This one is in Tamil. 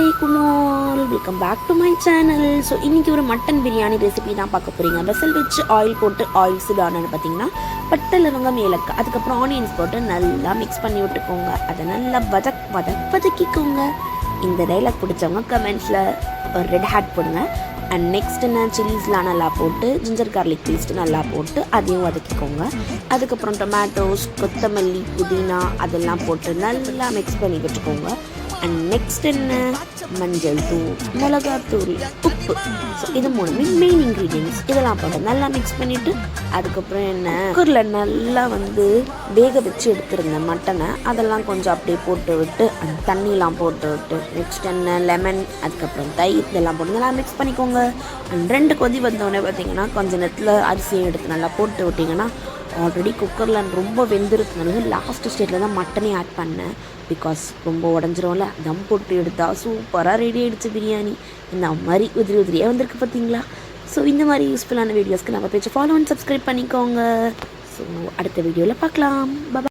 அலைக்கும் ஆல், welcome back to my channel. So இன்றைக்கி ஒரு மட்டன் பிரியாணி ரெசிபி தான் பார்க்க போகிறீங்க. வெசல் வச்சு ஆயில் போட்டு ஆயில் சூடானு பார்த்தீங்கன்னா பட்டை லவங்கம் ஏலக்காய் அதுக்கப்புறம் ஆனியன்ஸ் போட்டு நல்லா மிக்ஸ் பண்ணி விட்டுக்கோங்க. அதை நல்லா வதக்கிக்கோங்க. இந்த டைலாக் பிடிச்சவங்க கமெண்ட்ஸில் ஒரு ரெட் ஹேட் போடுங்க. அண்ட் நெக்ஸ்ட் என்ன, சில்லிஸ்லாம் நல்லா போட்டு ஜிஞ்சர் கார்லிக் பேஸ்ட்டு நல்லா போட்டு அதையும் வதக்கிக்கோங்க. அதுக்கப்புறம் டொமேட்டோஸ், கொத்தமல்லி, புதினா அதெல்லாம் போட்டு நல்லா மிக்ஸ் பண்ணி வச்சுக்கோங்க. அண்ட் நெக்ஸ்ட் என்ன, மஞ்சள் தூள், மிளகாத்தூள், உப்பு. ஸோ இது மூணுமே மெயின் இன்க்ரீடியன்ட்ஸ். இதெல்லாம் போட்டு நல்லா மிக்ஸ் பண்ணிவிட்டு அதுக்கப்புறம் என்ன, குக்கரில் நல்லா வேக வச்சு எடுத்துருங்க மட்டனை. அதெல்லாம் கொஞ்சம் அப்படியே போட்டு விட்டு அந்த தண்ணியெலாம் போட்டு விட்டு நெக்ஸ்ட் என்ன, லெமன் அதுக்கப்புறம் தயிர் இதெல்லாம் போட்டு நல்லா மிக்ஸ் பண்ணிக்கோங்க. அண்ட் 2 கொதி வந்தோடனே பார்த்தீங்கன்னா கொஞ்சம் நேரத்தில் அரிசியை எடுத்து நல்லா போட்டு விட்டிங்கன்னா ஆல்ரெடி குக்கரில் ரொம்ப வெந்திருக்குனால லாஸ்ட் ஸ்டேட்டில் தான் மட்டனே ஆட் பண்ணேன். பிகாஸ் ரொம்ப உடஞ்சிரும்ல, தம் போட்டு எடுத்தால் சூப்பராக ரெடி ஆகிடுச்சு பிரியாணி. இந்த மாதிரி உதிரியாக வந்திருக்கு பார்த்தீங்களா. ஸோ இந்த மாதிரி யூஸ்ஃபுல்லான வீடியோஸ்க்கு நம்ம பேஜை ஃபாலோ அண்ட் சப்ஸ்கிரைப் பண்ணிக்கோங்க. ஸோ அடுத்த வீடியோவில் பார்க்கலாம். பாய்.